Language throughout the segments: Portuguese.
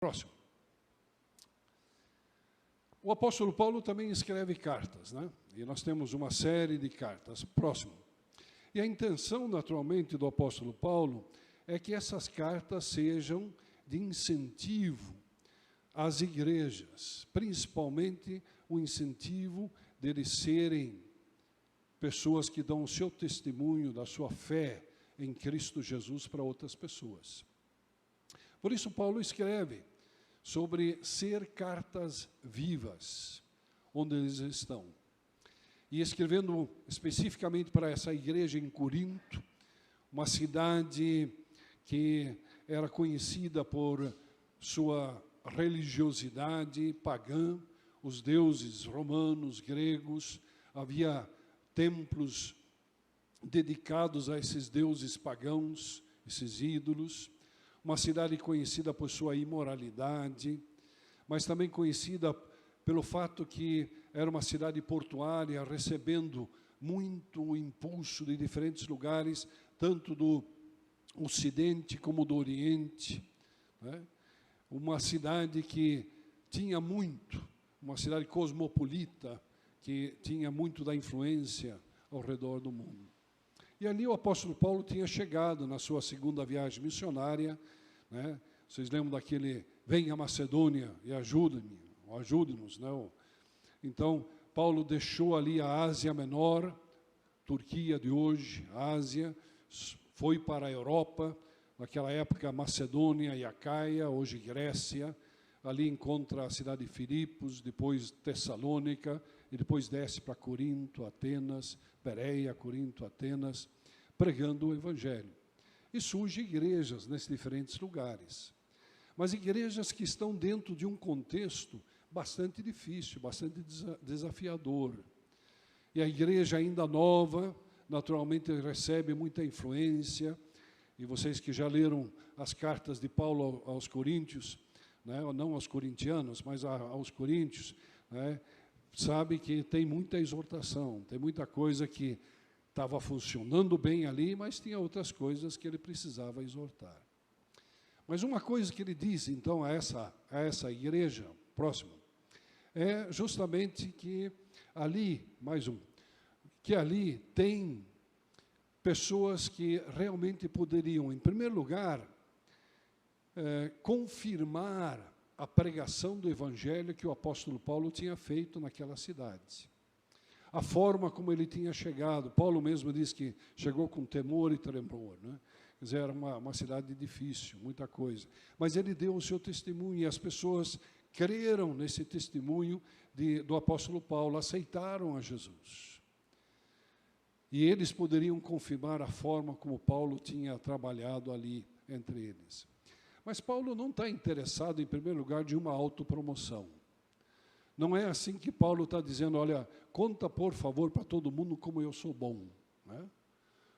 Próximo. O apóstolo Paulo também escreve cartas, né? E nós temos uma série de cartas. Próximo. E a intenção, naturalmente, do apóstolo Paulo é que essas cartas sejam de incentivo às igrejas, principalmente o incentivo deles serem pessoas que dão o seu testemunho da sua fé em Cristo Jesus para outras pessoas. Por isso, Paulo escreve sobre ser cartas vivas, onde eles estão. E escrevendo especificamente para essa igreja em Corinto, uma cidade que era conhecida por sua religiosidade pagã, os deuses romanos, gregos, havia templos dedicados a esses deuses pagãos, esses ídolos, uma cidade conhecida por sua imoralidade, mas também conhecida pelo fato que era uma cidade portuária, recebendo muito impulso de diferentes lugares, tanto do Ocidente como do Oriente, né? Uma cidade que tinha muito, uma cidade cosmopolita, que tinha muito da influência ao redor do mundo. E ali o apóstolo Paulo tinha chegado na sua segunda viagem missionária, né? Vocês lembram daquele, venha a Macedônia e ajude-nos, né? Então, Paulo deixou ali a Ásia Menor, Turquia de hoje, Ásia, foi para a Europa, naquela época Macedônia e Acaia, hoje Grécia, ali encontra a cidade de Filipos, depois Tessalônica, e depois desce para Corinto, Atenas, Bereia, Corinto, Atenas, pregando o Evangelho. E surgem igrejas nesses diferentes lugares. Mas igrejas que estão dentro de um contexto bastante difícil, bastante desafiador. E a igreja ainda nova, naturalmente recebe muita influência, e vocês que já leram as cartas de Paulo aos Coríntios, né, não aos corintianos, mas aos coríntios, né, sabe que tem muita exortação, tem muita coisa que estava funcionando bem ali, mas tinha outras coisas que ele precisava exortar. Mas uma coisa que ele diz, então, a essa igreja, próximo, é justamente que ali, que ali tem pessoas que realmente poderiam, em primeiro lugar, confirmar a pregação do Evangelho que o apóstolo Paulo tinha feito naquela cidade. A forma como ele tinha chegado, Paulo mesmo diz que chegou com temor e tremor, né? Quer dizer, era uma cidade difícil, muita coisa. Mas ele deu o seu testemunho e as pessoas creram nesse testemunho do apóstolo Paulo, aceitaram a Jesus. E eles poderiam confirmar a forma como Paulo tinha trabalhado ali entre eles. Mas Paulo não está interessado, em primeiro lugar, de uma autopromoção. Não é assim que Paulo está dizendo, olha, conta, por favor, para todo mundo como eu sou bom, né?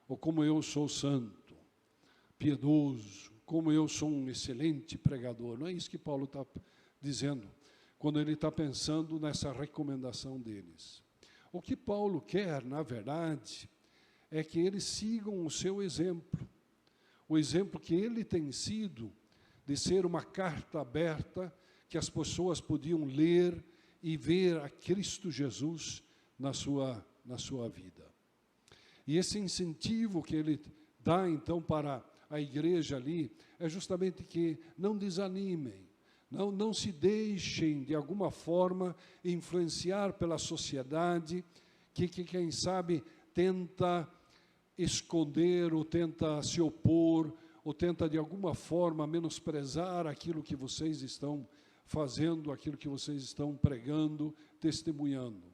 Ou como eu sou santo, piedoso, como eu sou um excelente pregador. Não é isso que Paulo está dizendo, quando ele está pensando nessa recomendação deles. O que Paulo quer, na verdade, é que eles sigam o seu exemplo. O exemplo que ele tem sido de ser uma carta aberta que as pessoas podiam ler e ver a Cristo Jesus na sua vida. E esse incentivo que ele dá, então, para a igreja ali, é justamente que não desanimem, não se deixem, de alguma forma, influenciar pela sociedade, que quem sabe, tenta esconder, ou tenta se opor, ou tenta, de alguma forma, menosprezar aquilo que vocês estão fazendo, aquilo que vocês estão pregando, testemunhando.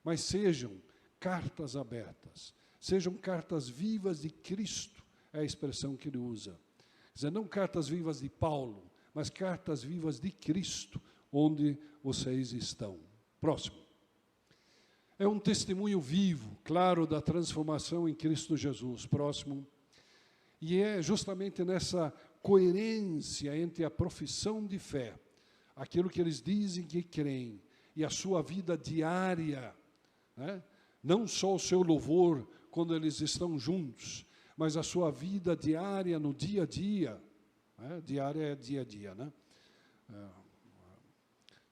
Mas sejam cartas abertas, sejam cartas vivas de Cristo, é a expressão que ele usa. Quer dizer, não cartas vivas de Paulo, mas cartas vivas de Cristo, onde vocês estão. Próximo. É um testemunho vivo, claro, da transformação em Cristo Jesus. Próximo. E é justamente nessa coerência entre a profissão de fé, aquilo que eles dizem que creem, e a sua vida diária, né? Não só o seu louvor quando eles estão juntos, mas a sua vida diária no dia a dia, né? Diária é dia a dia, né?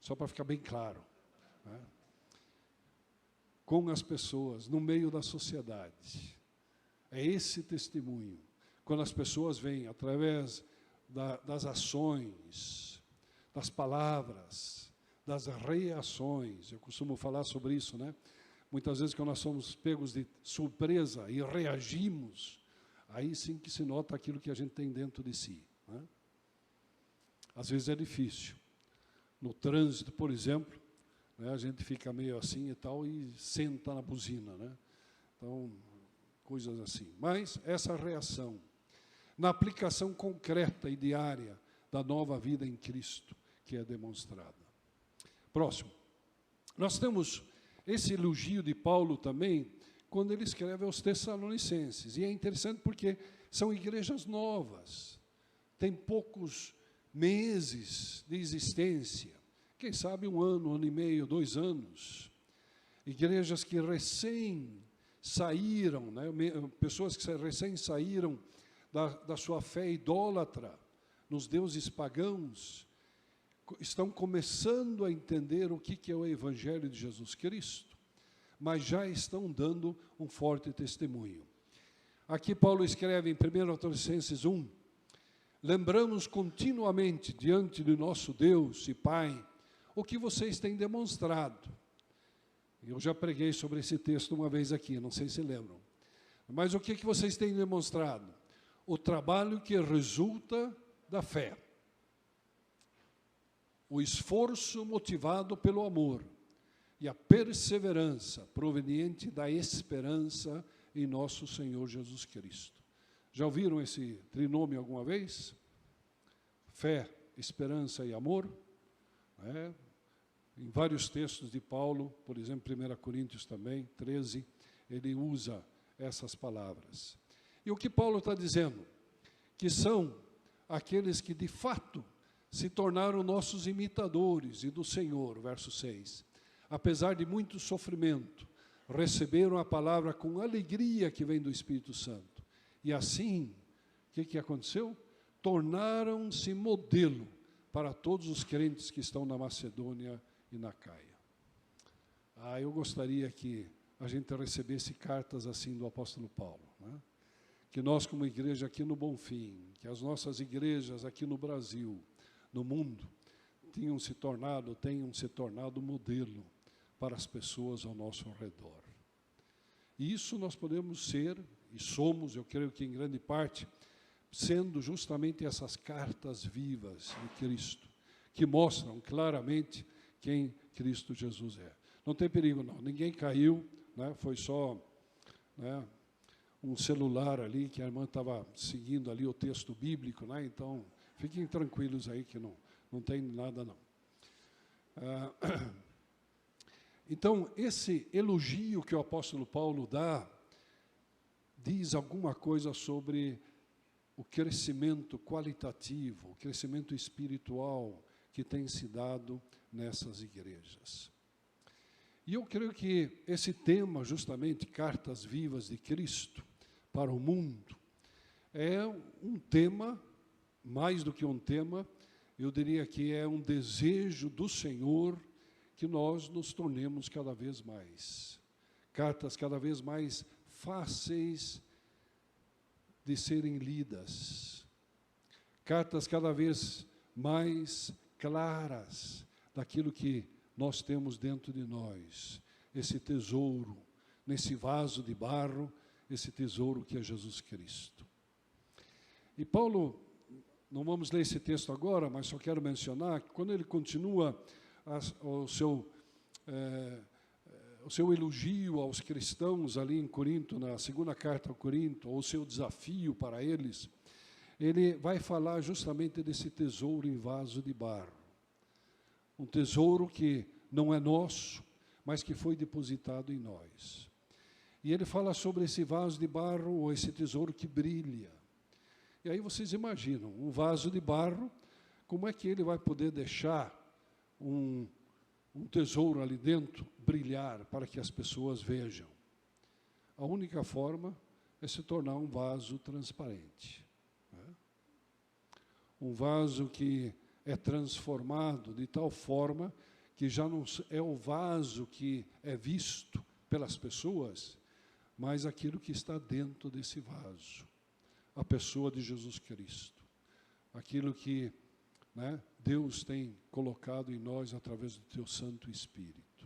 só para ficar bem claro, né? Com as pessoas, no meio da sociedade. É esse testemunho. Quando as pessoas veem, através das ações, das palavras, das reações, eu costumo falar sobre isso, né? Muitas vezes, quando nós somos pegos de surpresa e reagimos, aí sim que se nota aquilo que a gente tem dentro de si, né? Às vezes é difícil. No trânsito, por exemplo, né, a gente fica meio assim e tal, e senta na buzina, né? Então, coisas assim. Mas essa reação, na aplicação concreta e diária da nova vida em Cristo, que é demonstrada. Próximo. Nós temos esse elogio de Paulo também, quando ele escreve aos Tessalonicenses. E é interessante porque são igrejas novas, têm poucos meses de existência, quem sabe 1 ano, 1 ano e meio, 2 anos. Igrejas que recém saíram, né, pessoas que recém saíram da sua fé idólatra nos deuses pagãos, estão começando a entender o que é o Evangelho de Jesus Cristo, mas já estão dando um forte testemunho. Aqui Paulo escreve em 1 Tessalonicenses 1, lembramos continuamente diante do nosso Deus e Pai o que vocês têm demonstrado. Eu já preguei sobre esse texto uma vez aqui, não sei se lembram. Mas o que vocês têm demonstrado? O trabalho que resulta da fé. O esforço motivado pelo amor e a perseverança proveniente da esperança em nosso Senhor Jesus Cristo. Já ouviram esse trinômio alguma vez? Fé, esperança e amor? Em vários textos de Paulo, por exemplo, 1 Coríntios também, 13, ele usa essas palavras. E o que Paulo está dizendo? Que são aqueles que de fato se tornaram nossos imitadores e do Senhor, verso 6. Apesar de muito sofrimento, receberam a palavra com alegria que vem do Espírito Santo. E assim, o que aconteceu? Tornaram-se modelo para todos os crentes que estão na Macedônia e na Caia. Eu gostaria que a gente recebesse cartas assim do apóstolo Paulo, né? Que nós, como igreja aqui no Bonfim, que as nossas igrejas aqui no Brasil, no mundo, tenham se tornado modelo para as pessoas ao nosso redor. E isso nós podemos ser, e somos, eu creio que em grande parte, sendo justamente essas cartas vivas de Cristo, que mostram claramente quem Cristo Jesus é. Não tem perigo não, ninguém caiu, né? Foi só, né, um celular ali, que a irmã estava seguindo ali o texto bíblico, né? Então, fiquem tranquilos aí que não tem nada não. Então, esse elogio que o apóstolo Paulo dá, diz alguma coisa sobre o crescimento qualitativo, o crescimento espiritual que tem se dado nessas igrejas. E eu creio que esse tema, justamente, Cartas Vivas de Cristo para o Mundo, é um tema, mais do que um tema, eu diria que é um desejo do Senhor que nós nos tornemos cada vez mais. Cartas cada vez mais fáceis de serem lidas. Cartas cada vez mais claras daquilo que nós temos dentro de nós. Esse tesouro, nesse vaso de barro, esse tesouro que é Jesus Cristo. E Paulo, não vamos ler esse texto agora, mas só quero mencionar que quando ele continua o seu elogio aos cristãos ali em Corinto, na segunda carta ao Corinto, ou o seu desafio para eles, ele vai falar justamente desse tesouro em vaso de barro. Um tesouro que não é nosso, mas que foi depositado em nós. E ele fala sobre esse vaso de barro, ou esse tesouro que brilha. E aí vocês imaginam, um vaso de barro, como é que ele vai poder deixar um tesouro ali dentro brilhar para que as pessoas vejam? A única forma é se tornar um vaso transparente, né? Um vaso que é transformado de tal forma que já não é o vaso que é visto pelas pessoas, mas aquilo que está dentro desse vaso, a pessoa de Jesus Cristo, aquilo que, né, Deus tem colocado em nós através do Teu Santo Espírito.